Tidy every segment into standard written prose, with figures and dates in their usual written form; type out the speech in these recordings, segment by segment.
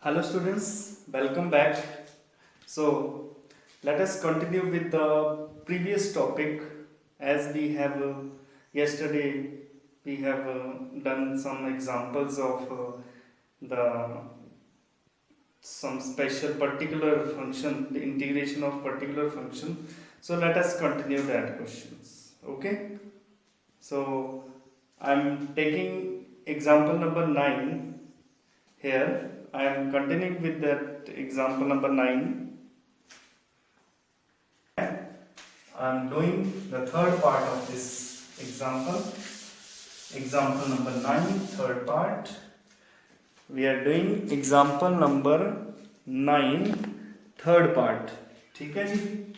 Hello students, welcome back. So let us continue with the previous topic as we have yesterday we have done some examples of the some special particular function, the integration of particular function. So let us continue that questions. Okay. So I'm taking example number 9 here. I am continuing with that example number 9. I am doing the third part of this example. Example number 9, third part. We are doing example number 9, third part. ठीक है जी?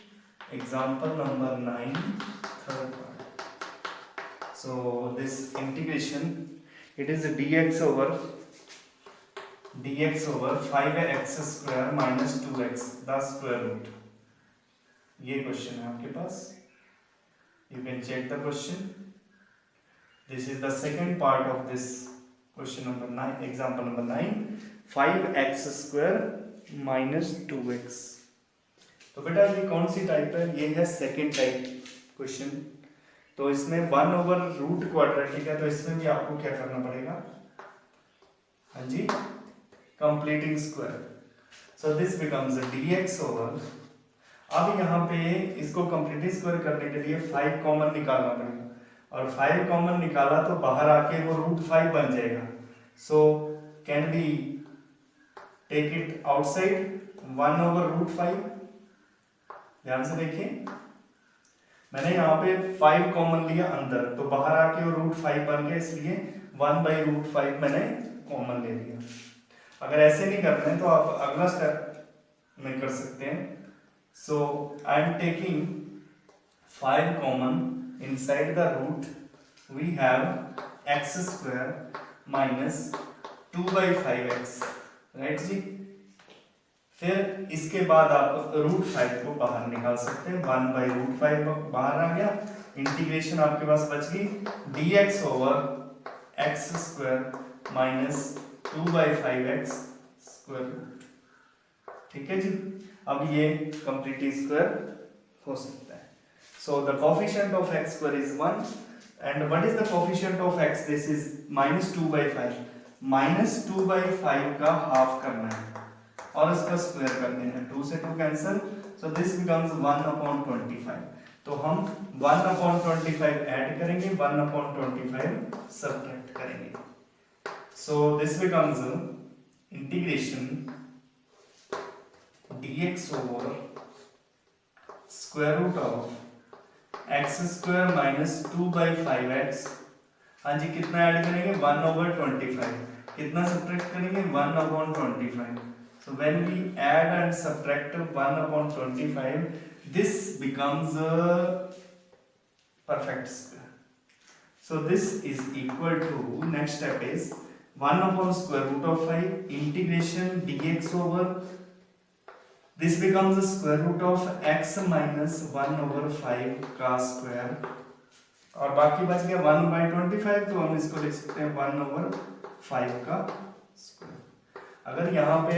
Example number 9, third part. So this integration, it is dx over 5x square minus 2x the square root. ये question है आपके पास. You can check the question. This is the second part of this question number 9, example number 9. 5x square minus 2x. तो बेटा ये कौन सी type है? ये है सेकेंड टाइप क्वेश्चन. तो इसमें 1 ओवर रूट क्वाड्रेटिक है, तो इसमें भी आपको क्या करना पड़ेगा? हाँ जी, completing square. So this becomes dx over. अब यहाँ पे इसको कंप्लीटिंग स्क्वायर करने के लिए 5 कॉमन निकालना पड़ेगा, और 5 कॉमन निकाला तो बाहर आके वो रूट 5 बन जाएगा. So can be take it outside 1 over root 5. ध्यान से देखिए, मैंने यहाँ पे 5 कॉमन लिया अंदर, तो बाहर आके वो रूट 5 बन गया, इसलिए 1 बाई रूट 5 मैंने कॉमन ले लिया. अगर ऐसे नहीं करना है तो आप अगला स्टेप में कर सकते हैं. So I am taking 5 common inside the root. We have x square minus 2 by 5x, right जी. फिर इसके बाद आप रूट 5 को बाहर निकाल सकते हैं. 1 बाई रूट 5 बाहर आ गया. इंटीग्रेशन आपके पास बच गई dx over x square minus 2 by 5x square root. ठीक है जी. अब ये कंप्लीट स्क्वायर हो सकता है. So the coefficient of x square is 1, and what is the coefficient of x? This is minus 2 by 5. Minus 2 by 5 का half करना है और इसका स्क्वायर करना है. 2 से 2 cancel, so this becomes 1 upon 25. तो हम 1 upon 25 ऐड करेंगे, 1 upon 25 सब्ट्रैक्ट करेंगे. So this becomes integration dx over square root of x square minus 2 by 5x. हाँ जी, कितना ऐड करेंगे? 1 ओवर 25. कितना सब्ट्रैक्ट करेंगे? 1 upon 25. So when we add and subtract 1 upon 25, this becomes perfect square. So this is equal to, next step is 1 upon square root of 5 integration dx over, this becomes the square root of x minus 1 over 5 का square, और बाकी बच गया 1 by 25, तो हम इसको लिख सकते हैं 1 over 5 का स्क्वायर. अगर यहाँ पे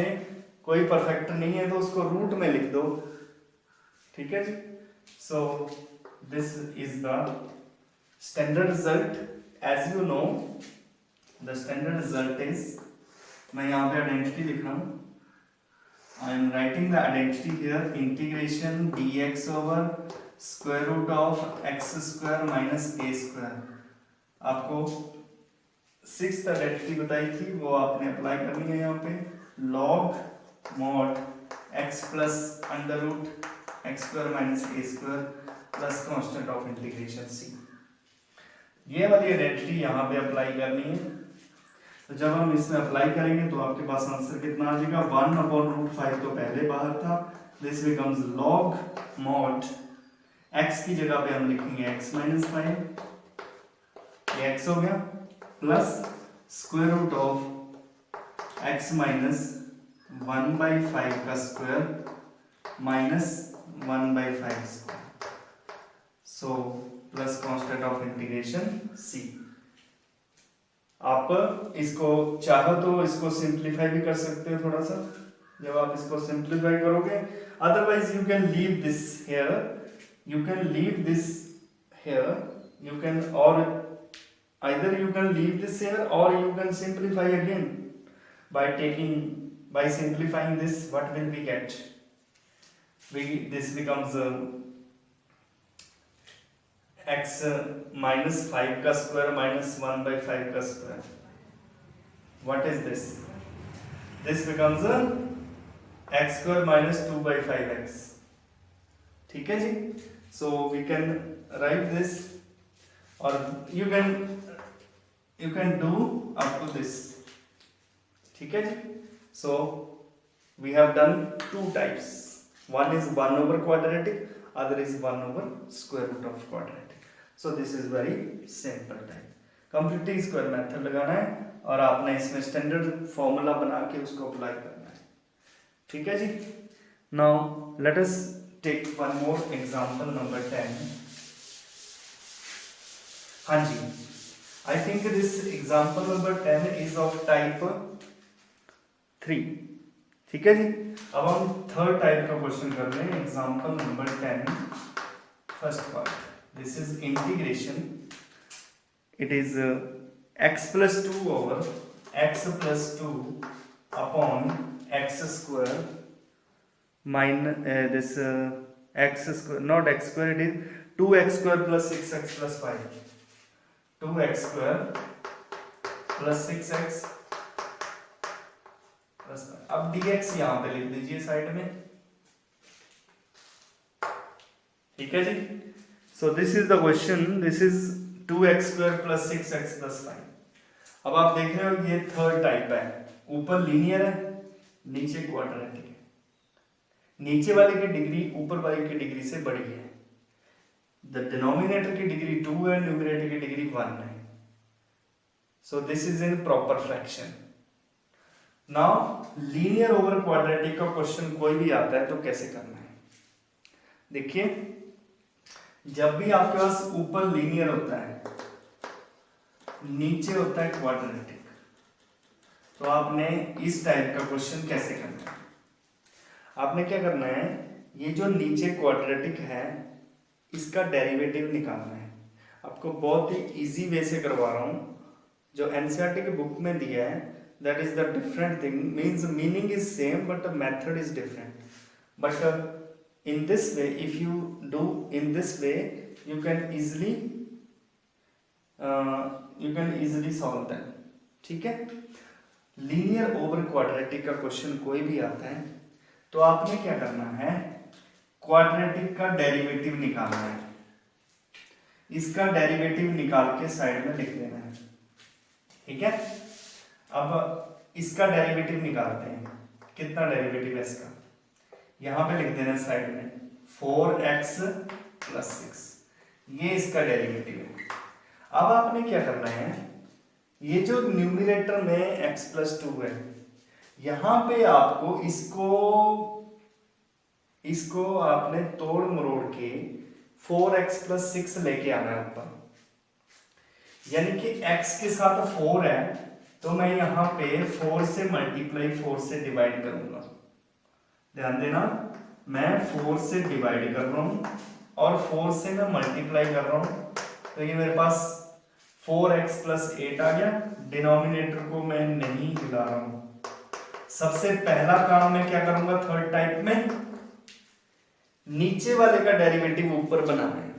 कोई परफेक्ट नहीं है तो उसको रूट में लिख दो. ठीक है जी. So this is the standard result. As you know the standard result is, मैं यहाँ पे आइडेंटिटी लिख रहा हूँ. I am writing the identity here. Integration dx over square root of x square minus a square. आपको 6th identity बताई थी, वो आपने अप्लाई करनी है यहाँ पे. log mod x plus under root x square minus a square plus constant of integration c. ये वाली आइडेंटिटी यहाँ पे अप्लाई करनी है. तो जब हम इसमें अप्लाई करेंगे तो आपके पास आंसर कितना आ जाएगा? 1 अपॉन रूट 5 तो पहले बाहर था. This becomes log mod x की जगह पे हम लिखेंगे x माइनस 5, ये x हो गया, plus square root of x minus 1 by 5 का square minus 1 by 5 square. So plus constant of integration c. आप इसको चाहो तो इसको सिंप्लीफाई भी कर सकते हो थोड़ा सा, जब आप इसको सिंप्लीफाई करोगे, otherwise you can leave this here, you can leave this here, you can, और either you can leave this here or you can simplify again by simplifying this. What will we get? This becomes x minus 5 का square minus 1 by 5 का square. What is this? This becomes x square minus 2 by 5x. ठीक है जी? So we can write this, or you can do up to this. ठीक है जी? So we have done two types. One is 1 over quadratic, other is 1 over square root of quadratic. So this is very simple type. Completely square method लगाना है और आपने इसमें standard formula बना के उसको अप्लाई करना है. ठीक है जी? Now let us take one more example number 10. हाँ जी, I think this example number 10 is of type 3. ठीक है जी? अब हम थर्ड टाइप का क्वेश्चन कर रहे हैं. Example number 10, first part. This is integration. It is x plus 2 over x plus 2 upon x square minus this x square, not x square, it is 2x square plus 6x plus 5. 2x square plus 6x plus, अब dx यहाँ पे लिख दीजिए side में. ठीक है जी? So this is the question. This is 2x square plus 6x plus 5. अब आप देख रहे हो ये थर्ड टाइप है. ऊपर लीनियर है, नीचे क्वाड्रेटिक है. नीचे वाले की डिग्री ऊपर वाले की डिग्री से बड़ी है. The denominator की डिग्री 2 है, न्यूमरेटर की डिग्री 1 है. So this is in proper fraction. Now linear over quadratic का क्वेश्चन कोई भी आता है तो कैसे करना है? देखिए, जब भी आपके पास ऊपर लीनियर होता है, नीचे होता है क्वाड्रेटिक, तो आपने इस टाइप का क्वेश्चन कैसे करना है? आपने क्या करना है, ये जो नीचे क्वाड्रेटिक है इसका डेरिवेटिव निकालना है. आपको बहुत ही इजी वे से करवा रहा हूं. जो एनसीईआरटी की बुक में दिया है that is the different thing, means meaning is same but method is different. But in this way, if you do in this way, you can easily solve them. ठीक है? लीनियर ओवर क्वाड्रेटिक का question कोई भी आता है तो आपने क्या करना है, क्वाड्रेटिक का डेरिवेटिव निकालना है. इसका डेरिवेटिव निकाल के साइड में लिख देना है. ठीक है? अब इसका डेरिवेटिव निकालते हैं. कितना डेरिवेटिव है इसका? यहां पे लिख देना साइड में 4x plus 6. ये इसका डेरिवेटिव है. अब आपने क्या करना है, ये जो न्यूमरेटर में x plus 2 है, यहां पे आपको इसको आपने तोड़ मरोड़ के 4x plus 6 लेके आना है ऊपर. यानी कि x के साथ 4 है तो मैं यहां पे 4 से मल्टीप्लाई 4 से डिवाइड करूंगा. ध्यान देना, मैं 4 से डिवाइड कर रहा हूं और 4 से मैं मल्टीप्लाई कर रहा हूं. तो ये मेरे पास 4x plus 8 आ गया. डिनोमिनेटर को मैं नहीं हिला रहा हूं. सबसे पहला काम मैं क्या करूंगा थर्ड टाइप में, नीचे वाले का डेरिवेटिव ऊपर बनाना है.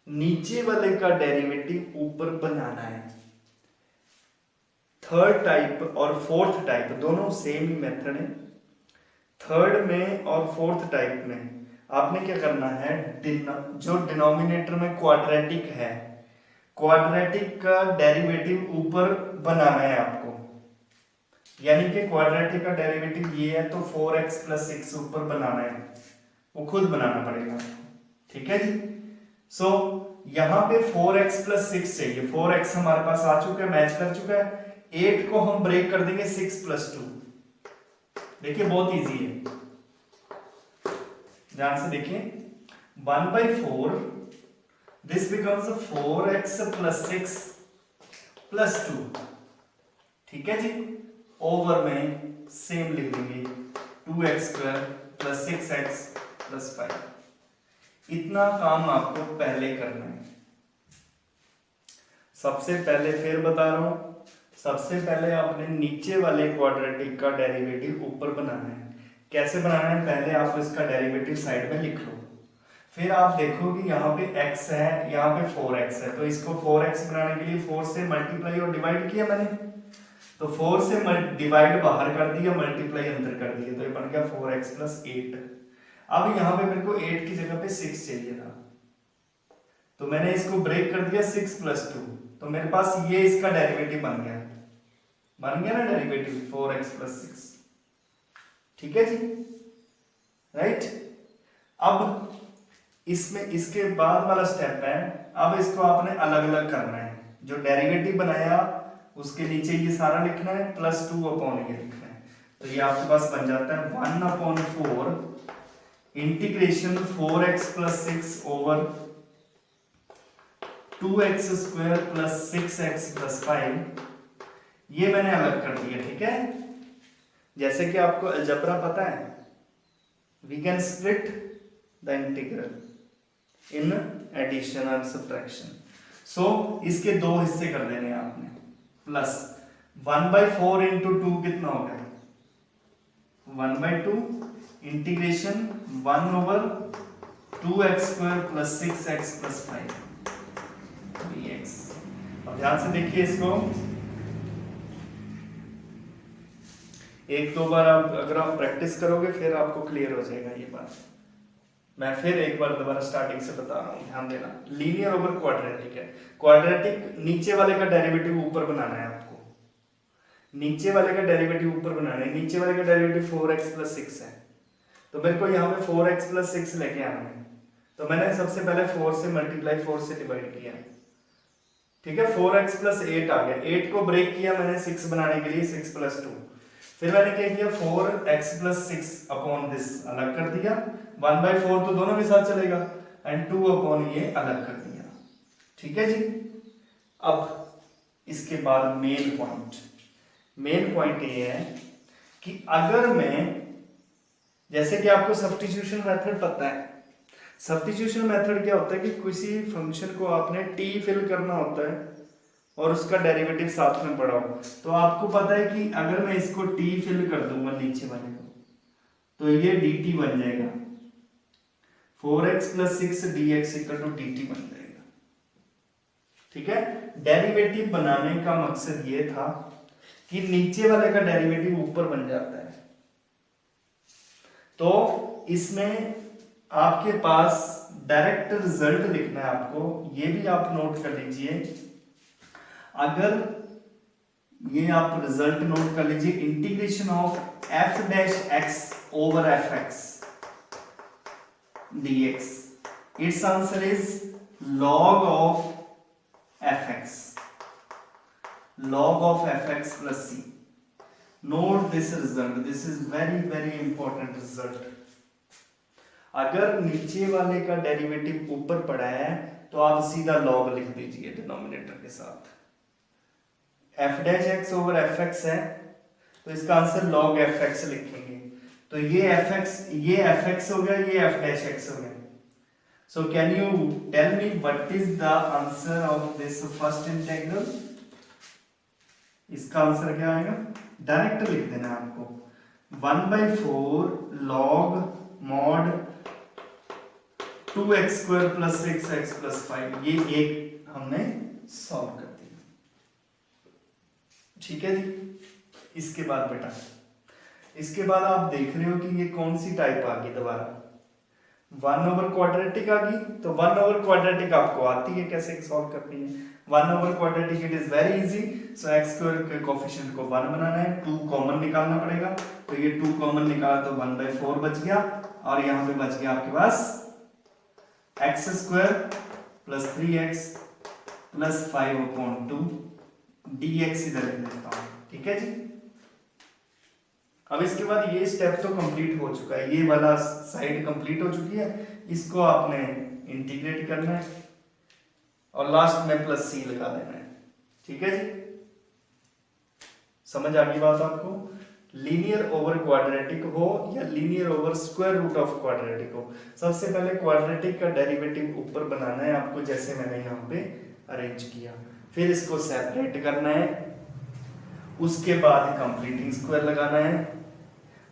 नीचे वाले का डेरिवेटिव ऊपर बनाना है. थर्ड टाइप और फोर्थ टाइप दोनों सेम ही मेथड है. थर्ड में और फोर्थ टाइप में आपने क्या करना है, जो डिनोमिनेटर में क्वाड्रेटिक है, क्वाड्रेटिक का डेरिवेटिव ऊपर बनाना है आपको. यानी कि क्वाड्रेटिक का डेरिवेटिव ये है तो 4x plus 6 ऊपर बनाना है, वो खुद बनाना पड़ेगा. ठीक है जी? सो यहां पे 4x plus 6 चाहिए. 4x हमारे पास आ चुका है, मैच कर चुका है. 8 को हम ब्रेक कर देंगे 6 plus 2. देखिए बहुत इजी है, ध्यान से देखिए. 1/4 दिस बिकम्स 4x plus 6 +2, ठीक है जी, ओवर में सेम लिख देंगे 2x² + 6x + 5। इतना काम आपको पहले करना है। सबसे पहले फिर बता रहा हूं, सबसे पहले आपने नीचे वाले क्वाड्रेटिक का डेरिवेटिव ऊपर बनाना है। कैसे बनाना है, पहले आप इसका डेरिवेटिव साइड में लिख लो, फिर आप देखोगे यहाँ पे x है, यहाँ पे 4x है, तो इसको 4x बनाने के लिए 4 से मल्टीप्लाई और डिवाइड किया मैंने, तो 4 से डिवाइड बाहर कर दिया, मल्टीप्लाई अंदर कर दिया, तो ये बन गया 4x + 8। अब यहाँ पे मेरे को 8 की जगह पे 6 चाहिए था, तो मैंने इसको ब्रेक कर दिया 6 + 2, तो मेरे पास ये इसका डेरिवेटिव बन गया ना डेरिवेटिव 4x + 6, ठीक है जी, राइट। अब इसमें इसके बाद वाला स्टेप है, अब इसको आपने अलग अलग करना है। जो डेरिवेटिव बनाया उसके नीचे ये सारा लिखना है, +2 अपॉन ये लिखना है, तो ये आपके पास बन जाता है 1/4 integration 4x + 6 over 2x² + 6x + 5। ये मैंने अलग कर दिया, ठीक है। जैसे कि आपको अलजेब्रा पता है, we can split the integral in addition और सब्ट्रैक्शन। सो इसके दो हिस्से कर देने आपने, प्लस 1/4 × 2 कितना हो गया 1/2 इंटीग्रेशन 1/2x² + 6x + 5 dx। अब ध्यान से देखिए इसको, एक दो बार आप अगर आप प्रैक्टिस करोगे फिर आपको क्लियर हो जाएगा ये बात। मैं फिर एक बार दोबारा स्टार्टिंग से बता रहा हूँ, ध्यान देना। लीनियर ओवर क्वाड्रेटिक है, क्वाड्रेटिक नीचे वाले का डेरिवेटिव ऊपर बनाना है आपको, नीचे वाले का डेरिवेटिव ऊपर बनाना है। नीचे वाले का डेरिवेटिव 4x + 6 है, तो मेरे को यहाँ पे 4x + 6 लेके आना है, तो मैंने सबसे पहले 4 से मल्टीप्लाई 4 से डिवाइड किया, ठीक है। 4x + 8 आ गया, 8 को ब्रेक किया मैंने 6 बनाने के लिए, 6 + 2, फिर मैंने क्या किया 4x + 6 अपॉन दिस अलग कर दिया, 1/4 तो दोनों के साथ चलेगा, एंड 2 अपॉन ये अलग कर दिया, ठीक है जी। अब इसके बाद मेन पॉइंट ये है कि अगर मैं, जैसे कि आपको सब्स्टिट्यूशन मेथड पता है, सब्स्टिट्यूशन मेथड क्या होता है कि किसी फंक्शन को आपने t फिल करना होता है और उसका डेरिवेटिव साथ में पड़ा हो, तो आपको पता है कि अगर मैं इसको t फिल कर दूंगा नीचे वाले को, तो ये dt बन जाएगा, 4x + 6 dx = dt बन जाएगा, ठीक है। डेरिवेटिव बनाने का मकसद ये था कि नीचे वाले का डेरिवेटिव ऊपर बन जाता है, तो इसमें आपके पास डायरेक्ट रिजल्ट लिखना है आपको, ये भी आप नोट कर लीजिए। अगर ये आप रिजल्ट नोट कर लीजिए, integration of f' over fx dx, it's answer is log of fx + c। Note this result, this is very important result. अगर नीचे वाले का डेरिवेटिव ऊपर पड़ा है तो आप सीधा log लिख दीजिए डिनोमिनेटर के साथ। f' ओवर fx है, तो इसका आंसर log fx लिखेंगे, तो ये fx हो गया, ये f' हो गया। So can you tell me what is the answer of this first integral? इसका आंसर क्या आएगा, डायरेक्ट लिख देना आपको, 1/4 log mod 2x² + 6x + 5। ये एक हमने सॉल्व कर दिया, ठीक है जी। इसके बाद बेटा, इसके बाद आप देख रहे हो कि ये कौन सी टाइप आ गई, दोबारा 1 ओवर क्वाड्रेटिक आ गई। तो 1 ओवर क्वाड्रेटिक आपको आती है कैसे सॉल्व करनी है। 1 over quadratic it is very easy. So x² के कोफिशिएंट को 1 बनाना है, 2 कॉमन निकालना पड़ेगा, तो ये 2 कॉमन निकाला तो 1/4 बच गया, और यहाँ पे बच गया आपके पास x² + 3x + 5/2 dx इधर लिख देता हूँ, ठीक है जी। अब इसके बाद ये स्टेप तो कंप्लीट हो चुका है, ये वाला साइड कंप्लीट हो चुकी है, इसको आपने इंटीग्रेट करना है और लास्ट में +c लगा देना है, ठीक है जी, समझ आ गई बात आपको? लीनियर ओवर क्वाड्रेटिक हो या linear over square root of quadratic हो, सबसे पहले क्वाड्रेटिक का डेरिवेटिव ऊपर बनाना है आपको, जैसे मैंने यहाँ पे अरेंज किया, फिर इसको सेपरेट करना है, उसके बाद कंप्लीटिंग स्क्वायर लगाना है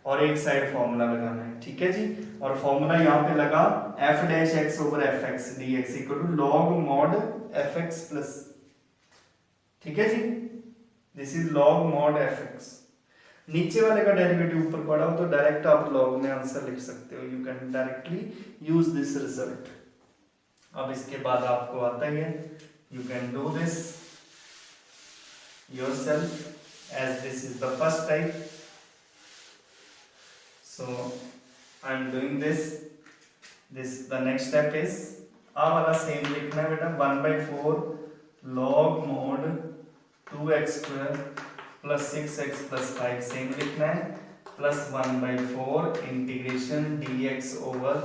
और एक साइड फॉर्मूला लगाना है। ठीक है जी, और फॉर्मूला यहाँ पे लगा F dash X over F X D X equal to log mod F X plus, ठीक है जी, this is log mod F X. नीचे वाले का डेरिवेटिव ऊपर पड़ा हो तो डायरेक्ट आप लॉग में आंसर लिख सकते हो, you can directly use this result. अब इसके बाद आपको आता ही है, you can do this yourself as this is the first type. So I am doing this the next step is आ वाला सेम लिखना है बेटा, 1/4 log mod 2x square plus 6x plus 5 same लिखना है, प्लस 1/4 इंटीग्रेशन dx ओवर,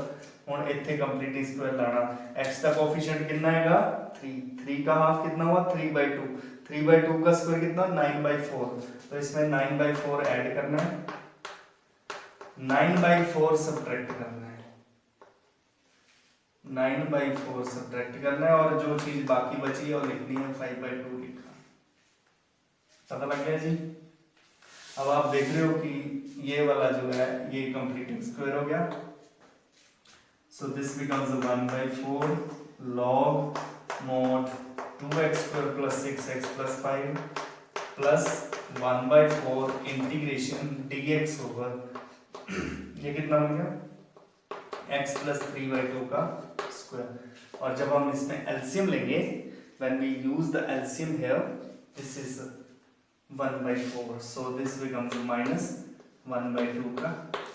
ਹੁਣ ਇੱਥੇ completing square लाना, x का कोफिशिएंट कितना आएगा 3, 3 का हाफ कितना हुआ 3/2, 3/2 का स्क्वायर कितना 9/4, तो इसमें 9/4 ऐड करना है, 9/4 सब्ट्रैक्ट करना है, 9/4 सब्ट्रैक्ट करना है, और जो चीज बाकी बची है वो लिखनी है 5/2 लिखा। पता लग गया जी? अब आप देख रहे हो कि ये वाला जो है ये कंप्लीटिंग स्क्वायर हो गया, सो this becomes 1/4 log mod 2x square plus 6x plus 5 plus 1/4 integration dx over, ये कितना हो गया x प्लस 3/2 का स्क्वायर। और जब हम इसमें एलसीएम लेंगे, when we use the LCM here, this is 1/4, so this becomes minus 1/2 का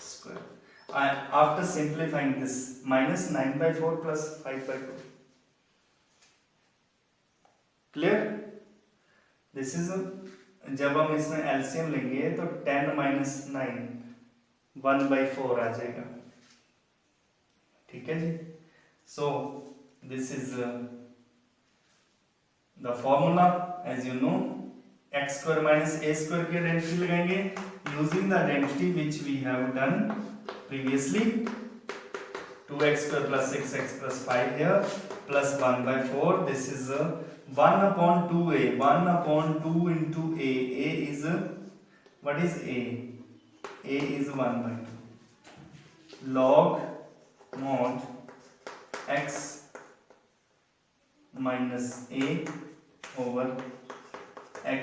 square. After simplifying this, minus 9/4 plus 5/2, clear? This is, जब हम इसमें एलसीएम लेंगे तो 10 माइनस 9 1/4 आ जाएगा, ठीक है जी। So this is the formula, as you know, X square minus A square की आइडेंटिटी लगाएंगे using the identity which we have done previously, 2x square plus 6x plus 5 here plus 1/4, this is 1/2a, 1/2 into a is, what is a is 1/2 log mod x minus a over x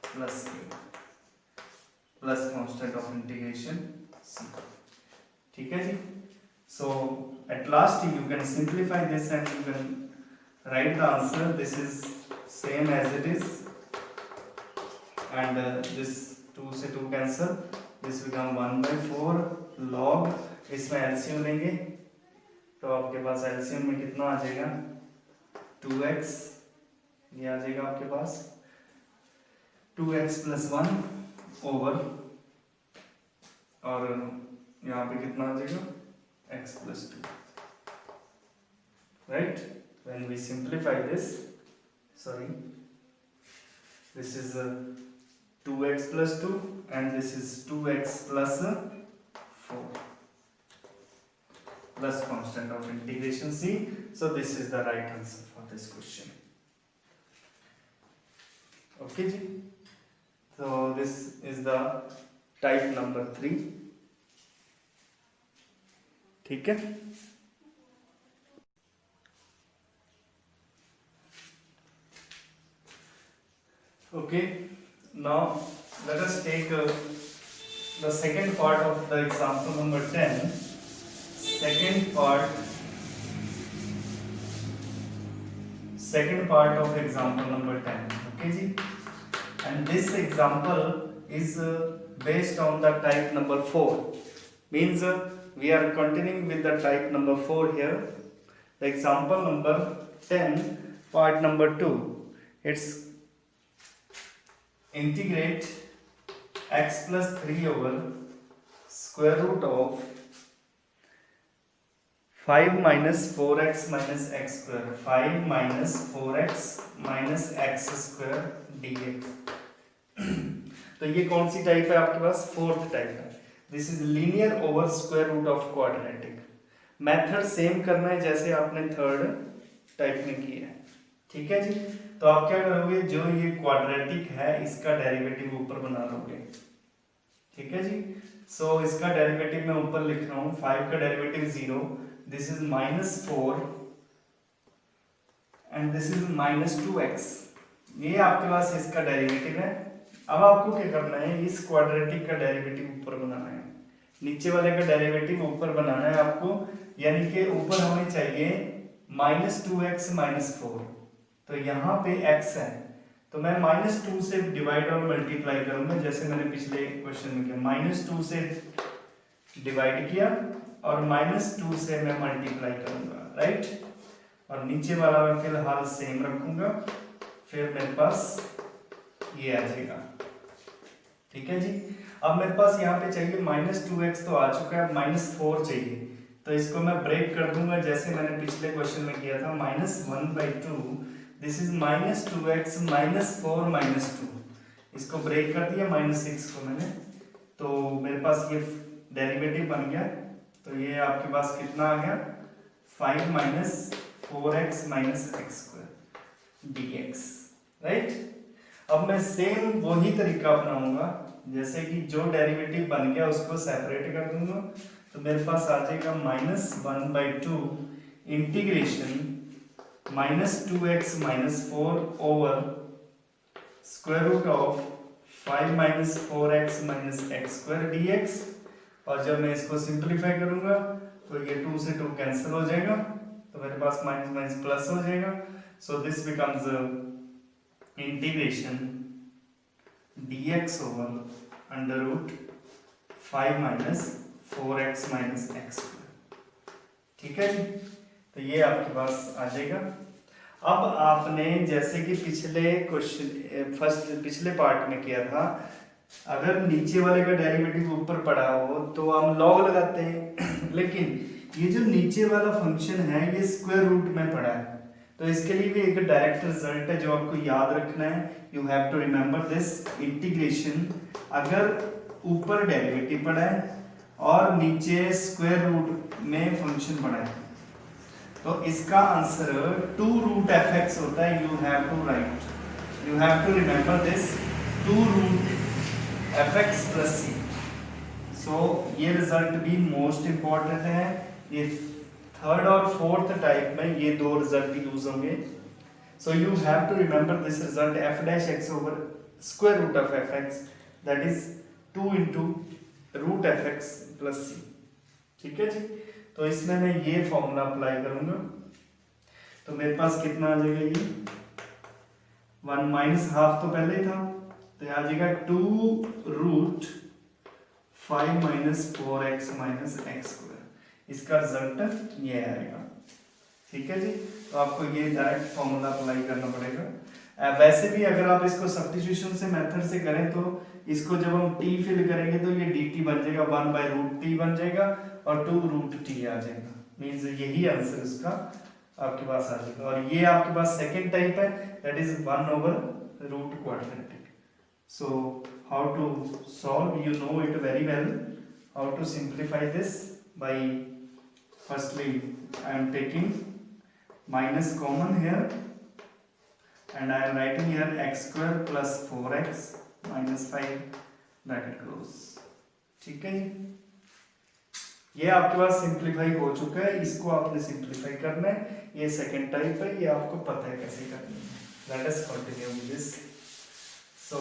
plus a plus constant of integration c, ठीक है जी। So at last you can simplify this and you can write the answer, this is same as it is, and this 2 से 2 cancel, this become 1/4 log, इसमें LCM लेंगे तो आपके पास LCM में कितना आ जाएगा 2x, ये आ जाएगा आपके पास 2x plus 1 ओवर, और यहाँ पे कितना आ जाएगा x plus 2, right? When we simplify this, sorry, this is 2x plus 2 and this is 2x plus 4 plus constant of integration c, so this is the right answer for this question. Okay ji, so this is the type number 3, ठीक है। Okay, now let us take the second part of the example number 10, second part of example number 10, okay ji, and this example is based on the type number 4, means we are continuing with the type number 4 here. The example number 10, part number 2, it's integrate x plus 3 over square root of 5 minus 4x minus x square, 5 minus 4x minus x square dx। तो ये कौन सी type है आपके पास? Fourth type है। This is linear over square root of quadratic. Method same करना है जैसे आपने थर्ड टाइप में किया है, ठीक है जी। तो आप क्या करोगे, जो ये क्वाड्रेटिक है इसका डेरिवेटिव ऊपर बना लोगे, ठीक है जी। सो इसका डेरिवेटिव मैं ऊपर लिख रहा हूं, 5 का derivative 0, this is -4 and this is -2x। ये आपके पास इसका डेरिवेटिव है। अब आपको क्या करना है, इस क्वाड्रेटिक का डेरिवेटिव ऊपर बनाना है, नीचे वाले का डेरिवेटिव ऊपर बनाना है आपको, यानी कि ऊपर हमें चाहिए -2x -4। तो यहाँ पे x है, तो मैं -2 से डिवाइड और मल्टीप्लाई करूंगा, जैसे मैंने पिछले क्वेश्चन में किया, -2 से डिवाइड किया और -2 से मैं मल्टीप्लाई करूंगा, राइट। और नीचे वाला मैं फिलहाल सेम रखूंगा, फिर मेरे पास ये आ जाएगा, ठीक है जी। अब मेरे पास यहाँ पे चाहिए -2x तो आ चुका है, -4 चाहिए, तो इसको मैं ब्रेक कर दूंगा जैसे मैंने पिछले क्वेश्चन में किया था, -1/2, दिस इज -2x -4 -2, इसको ब्रेक कर दिया, -6 को मैंने, तो मेरे पास ये डेरिवेटिव बन गया। तो ये आपके पास कितना आ गया, 5 minus 4x minus x square dx, right. अब मैं सेम वही तरीका अपनाऊंगा, जैसे कि जो डेरिवेटिव बन गया उसको सेपरेट कर दूंगा, तो मेरे पास आ जाएगा -1/2 integration -2x -4 over square root of 5 minus 4x minus x square dx। और जब मैं इसको सिंप्लीफाई करूंगा तो ये 2 से 2 कैंसिल हो जाएगा, तो मेरे पास माइनस माइनस प्लस हो जाएगा। So this becomes integration dx over under root 5 minus 4x minus x square, ठीक है जी। तो ये आपके पास आ जाएगा। अब आपने जैसे कि पिछले क्वेश्चन पिछले पार्ट में किया था, अगर नीचे वाले का डेरिवेटिव ऊपर पड़ा हो तो हम लॉग लगाते हैं लेकिन ये जो नीचे वाला फंक्शन है ये स्क्वायर रूट में पड़ा है, तो इसके लिए भी एक डायरेक्ट रिजल्ट है जो आपको याद रखना है। You have to remember this integration, अगर ऊपर डेरिवेटिव पड़ा है और नीचे स्क्वायर रूट में फंक्शन पड़ा है तो इसका आंसर 2 रूट fx होता है। You have to write, you have to remember this 2 root fx plus c। सो ये रिजल्ट भी मोस्ट इंपॉर्टेंट है, ये थर्ड और फोर्थ टाइप में ये दो रिजल्ट यूज होंगे। So you have to remember this result f dash x over square root of fx, that is 2 into root fx plus c, ठीक है जी। तो इसमें मैं ये फॉर्मूला अप्लाई करूंगा, तो मेरे पास कितना आ जाएगा, ये 1 माइनस हाफ तो पहले ही था, तो आ जाएगा 2 root 5 minus 4x minus x square, इसका रिजल्ट ये आएगा, ठीक है जी। तो आपको ये डायरेक्ट फॉर्मूला अप्लाई करना पड़ेगा। वैसे भी अगर आप इसको सब्स्टिट्यूशन से मेथड से करें तो इसको जब हम t फिल करेंगे तो ये dt बन जाएगा, 1/√t बन जाएगा और 2√t आ जाएगा, मींस यही आंसर इसका आपके पास आ जाएगा। और ये आपके पास सेकंड टाइप है, दैट इज 1/रूट quadratic. So how to solve, you know it very well, how to simplify this by firstly I am taking minus common here and I am writing here x square plus 4x minus 5 bracket close, ठीक है जी। ये आपके पास simplify हो चुका है, इसको आपने simplify करना है, ये सेकंड टाइप है, ये आपको पता है कैसे करनी है। Let us continue with this. So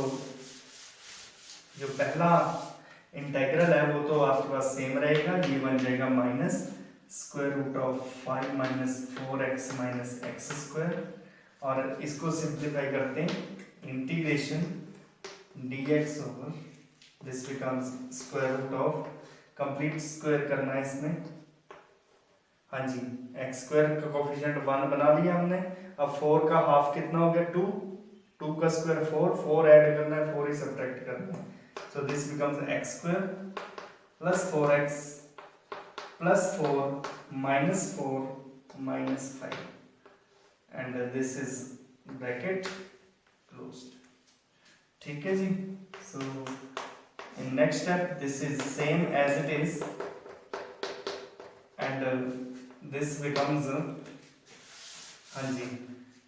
जो पहला इंटेग्रल है वो तो आपके पास सेम रहेगा, ये बन जाएगा minus square root of 5 minus 4x minus x square, और इसको सिंप्लीफाई करते हैं integration dx over this becomes square root of, complete square करना है इसमें, हाँ जी, एक्स स्क्वायर का कोफिशिएंट 1 बना लिया हमने। अब 4 का हाफ कितना हो गया 2, 2 का स्क्वायर 4 ऐड करना है, 4 ही सब्ट्रैक्ट करना है। So this becomes x square plus 4x plus 4 -4 -5 and this is bracket closed. ठीक है जी. So in next step this is same as it is and this becomes हाँ जी,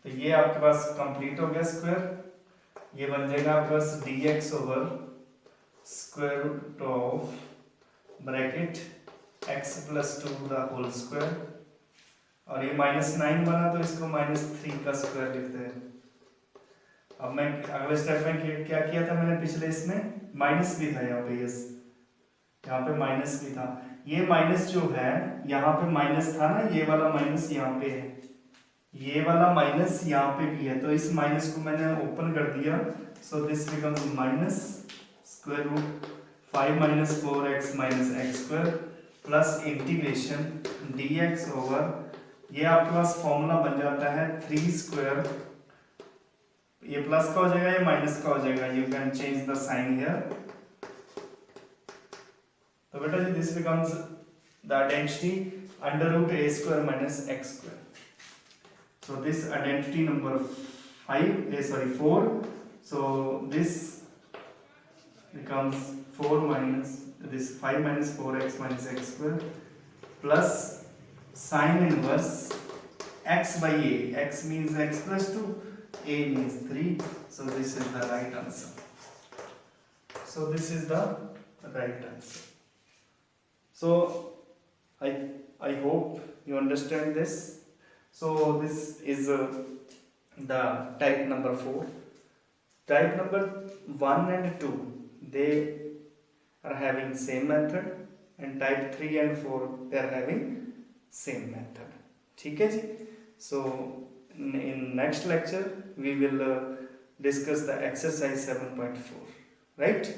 तो ये आपके पास कंप्लीट हो गया स्क्वायर. ये बन जाएगा आपके पास dx over square root of bracket x plus 2 the whole square. और ये -9 बना तो इसको -3 का स्क्वायर लिखते हैं. अब मैं अगले स्टेप में क्या किया था मैंने पिछले इसमें माइनस भी था यहाँ पे. यस, यहाँ पे माइनस भी था. ये माइनस जो है यहाँ पे माइनस था ना, ये वाला माइनस यहाँ पे है, ये वाला माइनस यहाँ पे भी है. तो इस माइनस को मैंने ओपन कर दिया. So this becomes minus square root 5 - 4x - x स्क्वायर प्लस इंटीग्रेशन dx ओवर, ये आपके पास फॉर्मूला बन जाता है 3 स्क्वायर. ये प्लस का हो जाएगा, ये माइनस का हो जाएगा. You can change the sign here. तो बेटा जी this becomes the identity under root a square minus x square. So this identity number 4. So this becomes 4 minus this 5 minus 4x minus x square plus sine inverse x by a. X means x plus 2, a means 3. So this is the right answer. So this is the right answer. So I hope you understand this. So this is the type number 4. Type number 1 and 2 they are having same method, and type 3 and 4 they are having same method. ठीक है जी. So in next lecture we will discuss the exercise 7.4, right?